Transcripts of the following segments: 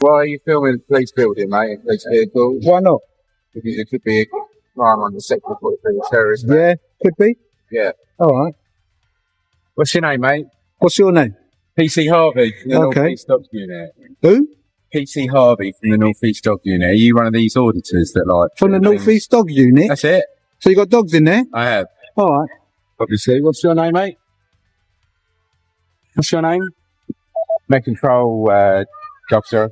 Why are you filming a police building, mate, in police vehicles? Why not? Because it could be a crime under Section 43 of terrorism. Yeah, could be. Yeah. All right. What's your name, mate? What's your name? PC Harvey from the Okay. North East Dog Unit. Who? PC Harvey from the North East Dog Unit. Are you one of these auditors that like... From the North East Dog Unit? That's it. So you got dogs in there? I have. All right. Obviously. What's your name, mate? What's your name? Med Control, officer.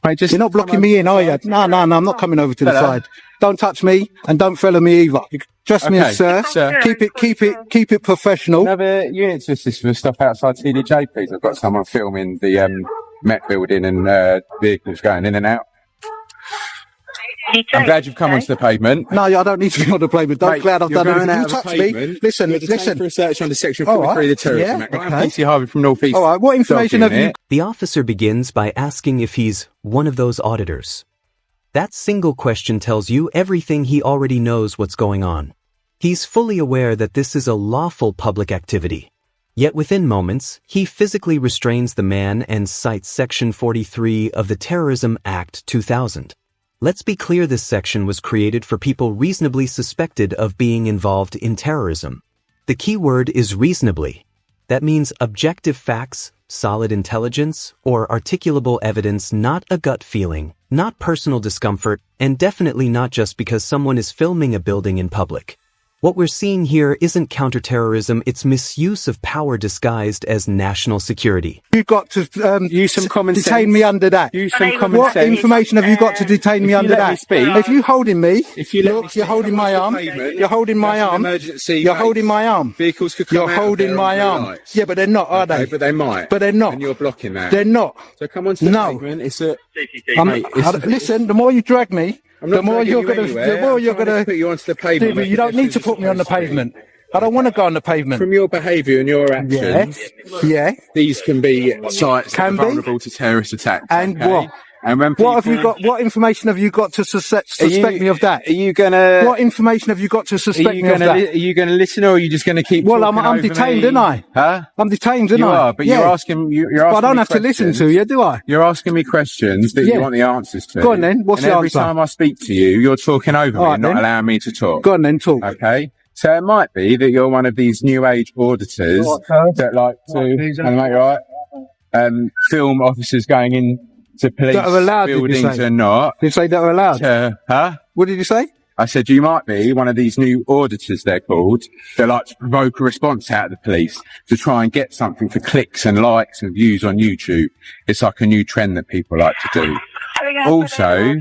Mate, just You're not blocking me in, are you? No, I'm not coming over to the side. Don't touch me and don't follow me either. Trust me, sir. Keep it professional. Another unit to assist with stuff outside CDJ, please. I've got someone filming the Met building and vehicles going in and out. I'm glad you've come onto the pavement. No, I don't need to be on the pavement. Don't glad I've done anything. You touch me. Listen. For a search under Section 43 of the Terrorism Act. Okay. PC Harvey from North East. All right, what information have you... The officer begins by asking if he's one of those auditors. That single question tells you everything he already knows what's going on. He's fully aware that this is a lawful public activity. Yet within moments, he physically restrains the man and cites Section 43 of the Terrorism Act 2000. Let's be clear, this section was created for people reasonably suspected of being involved in terrorism. The key word is reasonably. That means objective facts, solid intelligence, or articulable evidence, not a gut feeling, not personal discomfort, and definitely not just because someone is filming a building in public. What we're seeing here isn't counterterrorism, it's misuse of power disguised as national security. You've got to use some common sense. Detain me under that. Use some common what sense. information have you got to detain me under that? If you holding me, you're holding my arm. You're holding my arm. Emergency. You're holding my arm. Vehicles could come You're out holding of my there arm. lights. Yeah, but they're not, are they? But they might. But they're not. And you're blocking that. They're not. So come on to the pavement. It's a... Listen, the more you drag me, the more you're going to put you onto the pavement. You don't need to put me on the pavement. I don't want to go on the pavement. From your behaviour and your actions, these can be sites that are vulnerable to terrorist attacks. And what? And when people, what have you got? What information have you got to suspect me of that? Are you gonna? What information have you got to suspect me of that? Are you going to listen, or are you just going to keep? Well, I'm detained, aren't I? Huh? I'm detained, aren't I? You are, but you're asking. You're asking. But I don't have to listen to you, do I? You're asking me questions that you want the answers to. Go on then. What's the answer? Every time I speak to you, you're talking over me and not allowing me to talk. Go on then, talk. Okay. So it might be that you're one of these new age auditors that like to, film officers going into police buildings or not. Did you say that are allowed? Huh? What did you say? I said you might be one of these new auditors, they're called, that like to provoke a response out of the police to try and get something for clicks and likes and views on YouTube. It's like a new trend that people like to do. Also,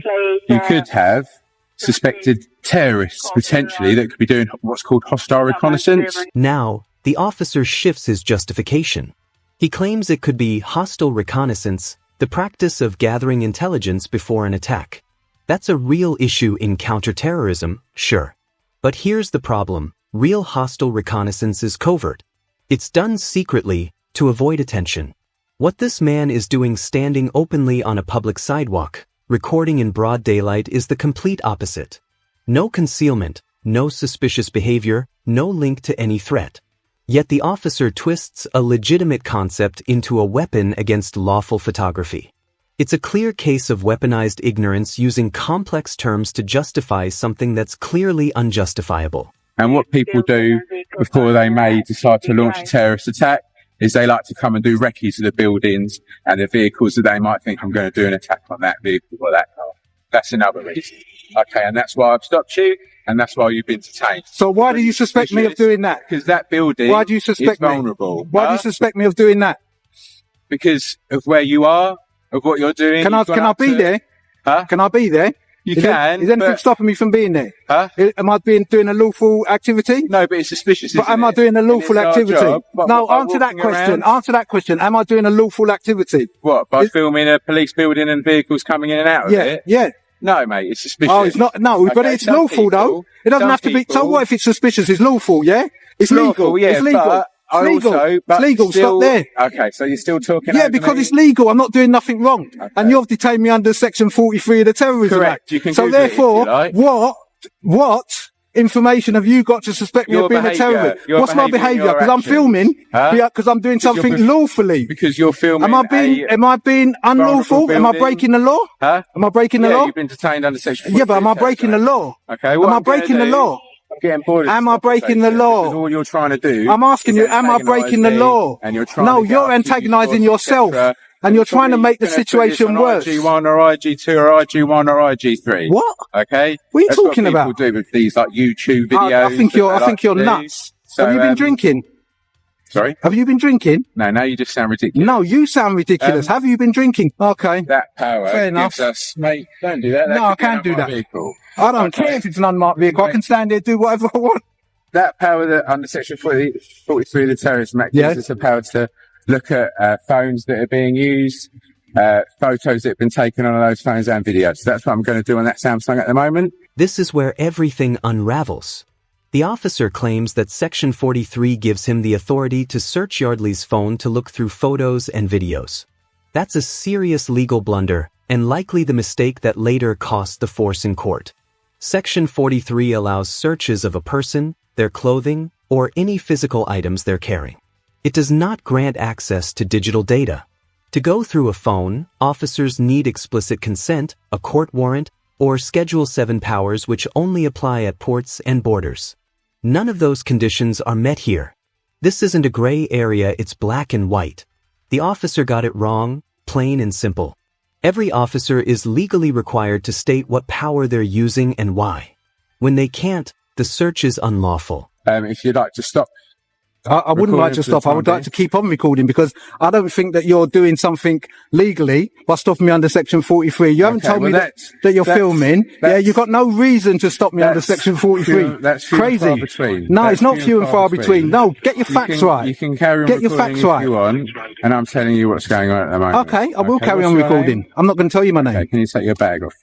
you could have suspected terrorists, potentially, that could be doing what's called hostile reconnaissance. Now, the officer shifts his justification. He claims it could be hostile reconnaissance, the practice of gathering intelligence before an attack. That's a real issue in counterterrorism, sure. But here's the problem. Real hostile reconnaissance is covert. It's done secretly to avoid attention. What this man is doing standing openly on a public sidewalk, recording in broad daylight, is the complete opposite. No concealment, no suspicious behavior, no link to any threat. Yet the officer twists a legitimate concept into a weapon against lawful photography. It's a clear case of weaponized ignorance using complex terms to justify something that's clearly unjustifiable. And what people do before they may decide to launch a terrorist attack is they like to come and do recce's of the buildings and the vehicles that they might think, I'm going to do an attack on that vehicle or that car. That's another reason. Okay, and that's why I've stopped you, and that's why you've been detained. So why do you suspect me of doing that? Because that building is vulnerable. Why do you suspect me of doing that? Because of where you are, of what you're doing. Can I be there? Huh? Can I be there? You can. Is anything stopping me from being there? Huh? Am I doing a lawful activity? No, but it's suspicious. But am I doing a lawful activity? No, answer that question. Answer that question. Am I doing a lawful activity? What? By filming a police building and vehicles coming in and out of it? Yeah. No, mate, it's suspicious. Oh, it's not. No, but it's lawful though. It doesn't have to be. So what if it's suspicious? It's lawful, yeah? It's legal. Yeah, it's legal. It's legal. Stop there. Okay, so you're still talking. Yeah, because it's legal. I'm not doing nothing wrong, and you've detained me under Section 43 of the Terrorism Act. You can so therefore, what information have you got to suspect me of being a terrorist? What's my behaviour? Because I'm filming, because I'm doing something lawfully. Because you're filming. Am I being unlawful? Am I breaking the law? Am I breaking the law? You've been detained under section 43. Yeah, but am I breaking the law? Okay, am I breaking the law? I'm getting bored. Am I breaking the law? All you're trying to do. I'm asking you, am I breaking the law? And you're trying no, you're antagonising yourself. And you're trying to make the situation worse. IG1 or IG2 or IG1 or IG3. What? Okay. What are you talking about? People do with these like YouTube videos. I think you're nuts. So, have you been drinking? Sorry? Have you been drinking? No, now you just sound ridiculous. No, you sound ridiculous. Have you been drinking? Okay. That power gives us, mate, don't do that. No, I can't do that. I don't care if it's an unmarked vehicle. I can stand there and do whatever I want. That power that under section 43 of the Terrorism Act gives us the power to look at phones that are being used, photos that have been taken on those phones and videos. So that's what I'm going to do on that Samsung at the moment. This is where everything unravels. The officer claims that Section 43 gives him the authority to search Yardley's phone to look through photos and videos. That's a serious legal blunder, and likely the mistake that later cost the force in court. Section 43 allows searches of a person, their clothing, or any physical items they're carrying. It does not grant access to digital data. To go through a phone, officers need explicit consent, a court warrant, or Schedule 7 powers which only apply at ports and borders. None of those conditions are met here. This isn't a gray area, it's black and white. The officer got it wrong, plain and simple. Every officer is legally required to state what power they're using and why. When they can't, the search is unlawful. If you'd like to stop. I wouldn't like to stop. I would like to keep on recording because I don't think that you're doing something legally by stopping me under Section 43. You haven't told me that you're filming. Yeah, you've got no reason to stop me under Section 43. That's crazy. No, it's not few and far between. No, get your facts right. You can carry on get your facts right. If you want, and I'm telling you what's going on at the moment. Okay, I will carry on recording. I'm not going to tell you my name. Okay, can you take your bag off?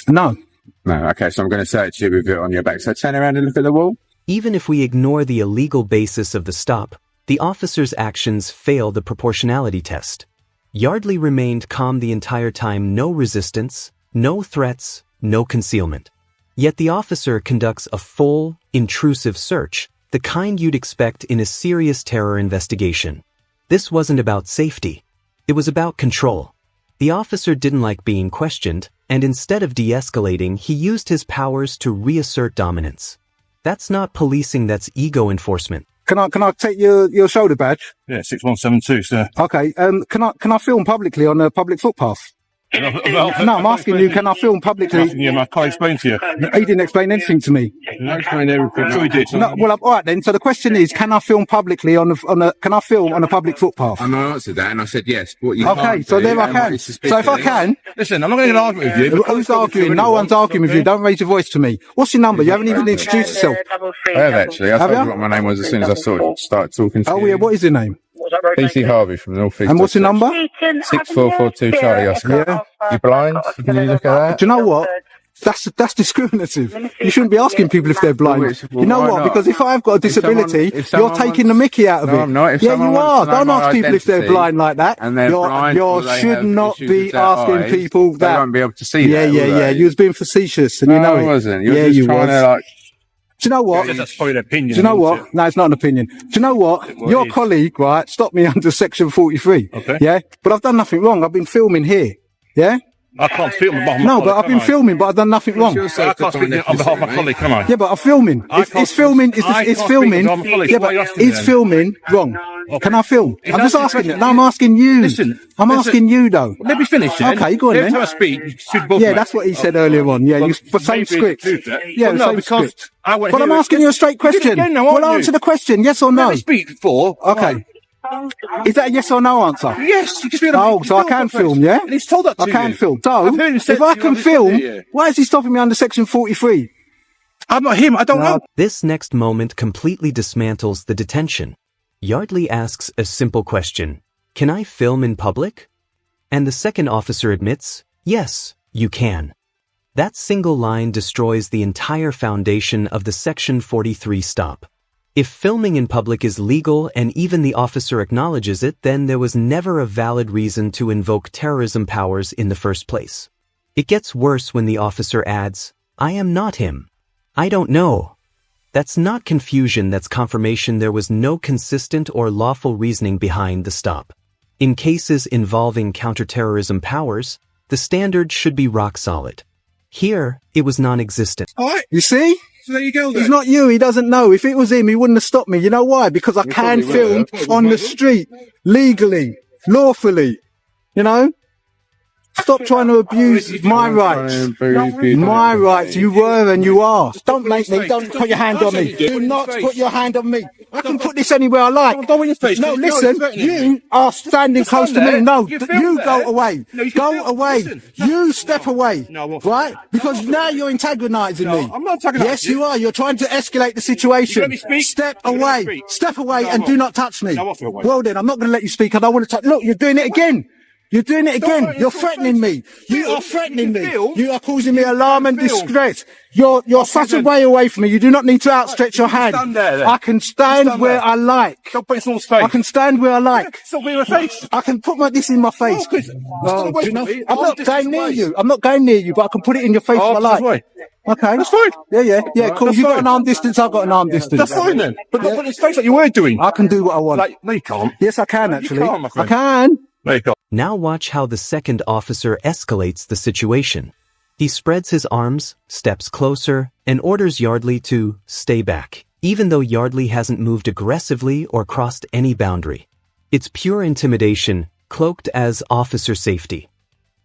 No. No, okay, so I'm going to search you with it on your back. So turn around and look at the wall. Even if we ignore the illegal basis of the stop, the officer's actions fail the proportionality test. Yardley remained calm the entire time, no resistance, no threats, no concealment. Yet the officer conducts a full, intrusive search, the kind you'd expect in a serious terror investigation. This wasn't about safety. It was about control. The officer didn't like being questioned, and instead of de-escalating, he used his powers to reassert dominance. That's not policing, that's ego enforcement. Can I take your shoulder badge? Yeah, 6172, sir. Okay. Can I film publicly on a public footpath? No, I'm asking you, can I film publicly? I can't explain to you. He didn't explain anything to me. I explained everything. I'm sure he did. No, well, all right then. So the question is, can I film publicly can I film on a public footpath? And I answered that and I said yes. What you okay, so there I can. So if I can. Listen, I'm not going to argue with you. Who's arguing? No one's arguing with you. Don't raise your voice to me. What's your number? You haven't even introduced yourself. I have actually. I told you what my name was as soon as I saw you start talking to you. Oh yeah, what is your name? PC Harvey from North East. And what's your number? 6442 Charlie Oscar. Yeah. You blind? Can you look at that? Do you know what? That's discriminative. You shouldn't be asking people if they're blind. You know what? Because if I've got a disability, you're taking the mickey out of it. No, I'm not. Yeah, you are. Don't ask people if they're blind like that. And they're blind. You should not be asking people that. They won't be able to see that. Yeah. You was being facetious, and you know it. No, I wasn't. You were just trying to Do you know what? That's probably an opinion. Do you know what? No, it's not an opinion. Do you know what? Your colleague, right, stopped me under Section 43. Okay. Yeah? But I've done nothing wrong. I've been filming here. Yeah? I can't film on behalf of my colleague. No, but I've been filming, but I've done nothing wrong. I can't speak on behalf of my colleague, come on. Yeah, but I'm filming. It's filming. It's filming. Yeah, but is filming wrong? Can I film? I'm just asking you. No, I'm asking you. Listen. I'm asking you, though. Let me finish then. Okay, go on then. Every time I speak, you should both. Yeah, that's what he said earlier on. Yeah, same script. Yeah, no, same because script. But I'm asking you a straight question. Well, answer the question. Yes or no? Let me speak before. Okay. Is that a yes or no answer? Yes. You can oh, so I can film, yeah? And he's told that to I can you. film. So, if I can film, why is he stopping me under Section 43? I'm not him. I don't know. This next moment completely dismantles the detention. Yardley asks a simple question. Can I film in public? And the second officer admits, yes, you can. That single line destroys the entire foundation of the Section 43 stop. If filming in public is legal and even the officer acknowledges it, then there was never a valid reason to invoke terrorism powers in the first place. It gets worse when the officer adds, I am not him. I don't know. That's not confusion, that's confirmation there was no consistent or lawful reasoning behind the stop. In cases involving counterterrorism powers, the standard should be rock solid. Here, it was non-existent. All right. You see? So there you go then. He's not you. He doesn't know. If it was him, he wouldn't have stopped me. You know why? Because I can film on the street, legally, lawfully. You know? Stop trying to abuse my rights. My rights. You were and you are. Don't make me. Don't put your hand on me. Do not put your hand on me. I can put this anywhere I like. Don't in your face. No, listen. You are standing close to me. No, you go away. Go away. You step away. Right? Because now you're antagonizing me. I'm not antagonizing. Yes, you are. You're trying to escalate the situation. Let me speak. Step away. Step away and do not touch me. No, I'll feel away. Well then, I'm not going to let you speak. I don't want to touch. Look, you're doing it again. You're doing it again. You're threatening me. You are threatening me. You are causing me alarm and distress. You're such a way away from me. You do not need to outstretch your hand. I can stand where I like. Don't put it in someone's face. I can stand where I like. Stop being in my face. I can put this in my face. Oh, Do you know? I'm not going near you. I'm not going near you, but I can put it in your face if I like. Okay. That's fine. Yeah, cool. You got an arm distance, I've got an arm distance. That's fine then. But not put it in his face like you were doing. I can do what I want. Like, no, you can't. Yes, I can actually. You can't, my I friend. can. No, you can't. Now watch how the second officer escalates the situation. He spreads his arms, steps closer, and orders Yardley to stay back, even though Yardley hasn't moved aggressively or crossed any boundary. It's pure intimidation, cloaked as officer safety.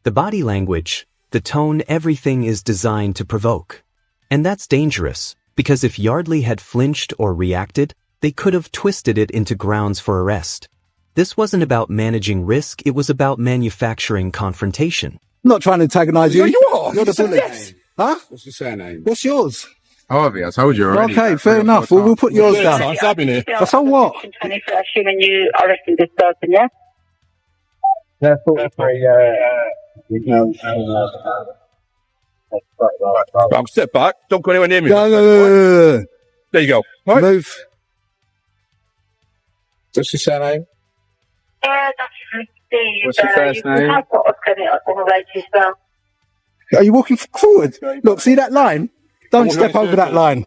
The body language, the tone, everything is designed to provoke. And that's dangerous, because if Yardley had flinched or reacted, they could have twisted it into grounds for arrest. This wasn't about managing risk, it was about manufacturing confrontation. I'm not trying to antagonize you. No, you are. You're the You said bully. yes. Huh? What's your surname? What's yours? Harvey, I told you already. Okay, fair enough. We'll put yours down. I've been here. So what? Assuming you arrested this person, yeah? Yeah, 43, I'm step back. Don't go anywhere near me. No. There you go. All right. Move. What's your surname? Yeah, that's Steve. What's your first name? You have got a credit on the way as well. Are you walking forward? Look, see that line? Don't step over that line.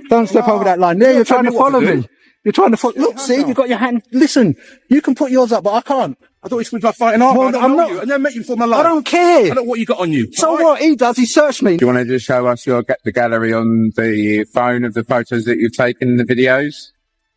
Don't step over that line. There, you're trying to follow me. You're trying to follow. Look, see, you've got your hand. Listen, you can put yours up, but I can't. I thought you were fighting arm. Well, I'm not. I never met you before in my life. I don't care. I don't know what you got on you. So what? He does. He searched me. Do you want to just show us the gallery on the phone of the photos that you've taken in the videos?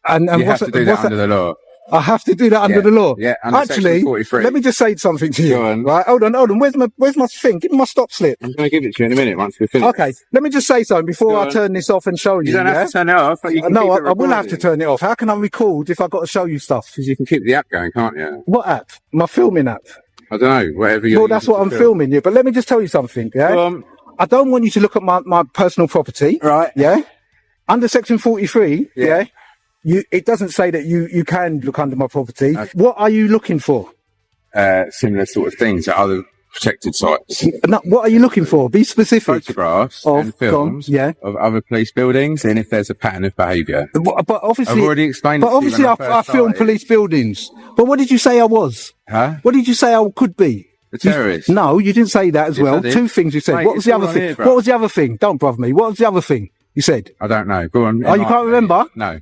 And You have to do that under the law. I have to do that under Yeah. the law. Yeah, under Actually, section 43. let me just say something to you. Go on. Right, hold on. Where's my thing? Give me my stop slip. I'm going to give it to you in a minute once we finish. Okay, let me just say something before Go I on. turn this off and show you. You don't have to turn it off. But you can No, keep it I will have to recording. turn it off. How can I record if I've got to show you stuff? Because you can keep the app going, can't you? What app? My filming app. I don't know. Whatever you. Well, that's what I'm filming you. But let me just tell you something. Yeah. I don't want you to look at my personal property. Right. Yeah. Under section 43. Yeah. It doesn't say that you can look under my property. Okay. What are you looking for? Similar sort of things at other protected sites. No, what are you looking for? Be specific. Photographs Of- and films yeah. of other police buildings, and if there's a pattern of behaviour. But obviously, I've already explained it But to you obviously, when I I first filmed started. police buildings. But what did you say I was? Huh? What did you say I could be? The terrorist. No, you didn't say that as Yes, well. I did. Two things you said. Mate, What was it's the all other on thing? here, bro. What was the other thing? Don't brother me. What was the other thing you said? I don't know. Go on. Oh, you can't remember? No.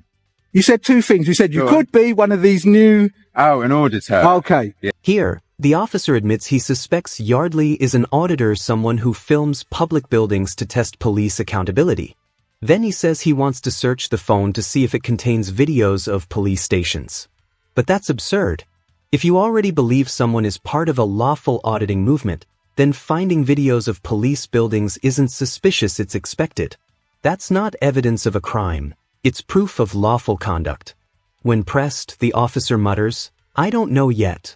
You said two things. You said you Go could be one of these new. Oh, an auditor. Okay. Here, the officer admits he suspects Yardley is an auditor, someone who films public buildings to test police accountability. Then he says he wants to search the phone to see if it contains videos of police stations. But that's absurd. If you already believe someone is part of a lawful auditing movement, then finding videos of police buildings isn't suspicious, it's expected. That's not evidence of a crime. It's proof of lawful conduct. When pressed, the officer mutters, "I don't know yet."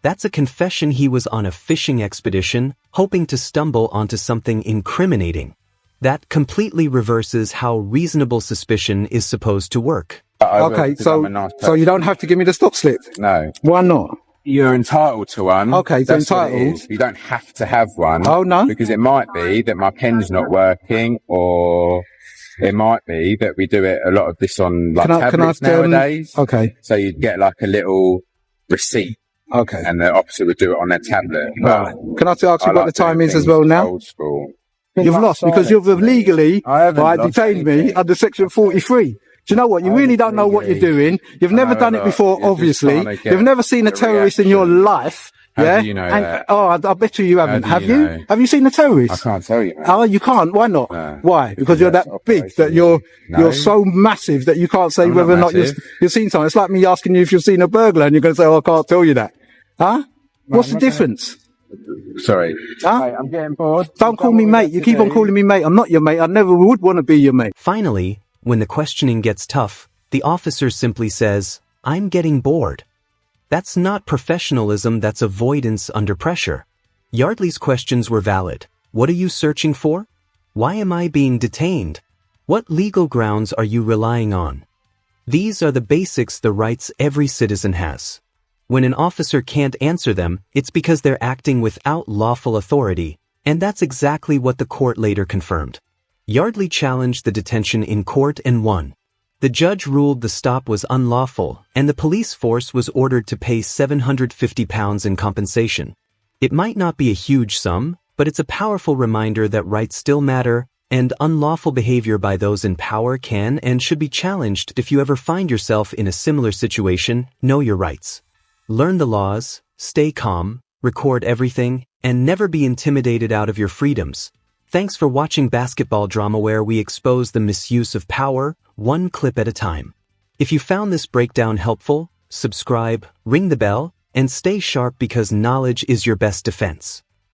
That's a confession he was on a fishing expedition, hoping to stumble onto something incriminating. That completely reverses how reasonable suspicion is supposed to work. Okay. Because I'm a nice So you don't have to give me the stop slip. No. Why not? You're entitled to one. Okay, so That's what it entitled. is. You don't have to have one. Oh, no? Because it might be that my pen's not working, or it might be that we do it a lot of this on like tablets nowadays. Okay. So you'd get like a little receipt, Okay. and the officer would do it on their tablet. Right. Can I ask you I what like the time doing is as things well now? Old school. You've lost because you've illegally detained me under section 43. Do you know what? You really don't know what you're doing. You've never done it before, obviously. You've never seen a terrorist in your life. Yeah. Do you know that? Oh, I bet you haven't. Have you? Have you seen a terrorist? I can't tell you, man. Oh, you can't. Why not? No. Why? Because you're that big that you're so massive that you can't say whether or not you've seen something. It's like me asking you if you've seen a burglar and you're going to say, oh, I can't tell you that. Huh? What's the difference? Sorry. Huh? Mate, I'm getting bored. Don't call me mate. You keep on calling me mate. I'm not your mate. I never would want to be your mate. Finally, when the questioning gets tough, the officer simply says, I'm getting bored. That's not professionalism, that's avoidance under pressure. Yardley's questions were valid. What are you searching for? Why am I being detained? What legal grounds are you relying on? These are the basics, the rights every citizen has. When an officer can't answer them, it's because they're acting without lawful authority, and that's exactly what the court later confirmed. Yardley challenged the detention in court and won. The judge ruled the stop was unlawful, and the police force was ordered to pay £750 in compensation. It might not be a huge sum, but it's a powerful reminder that rights still matter, and unlawful behavior by those in power can and should be challenged. If you ever find yourself in a similar situation, know your rights. Learn the laws, stay calm, record everything, and never be intimidated out of your freedoms. Thanks for watching Basketball Drama, where we expose the misuse of power, one clip at a time. If you found this breakdown helpful, subscribe, ring the bell, and stay sharp, because knowledge is your best defense.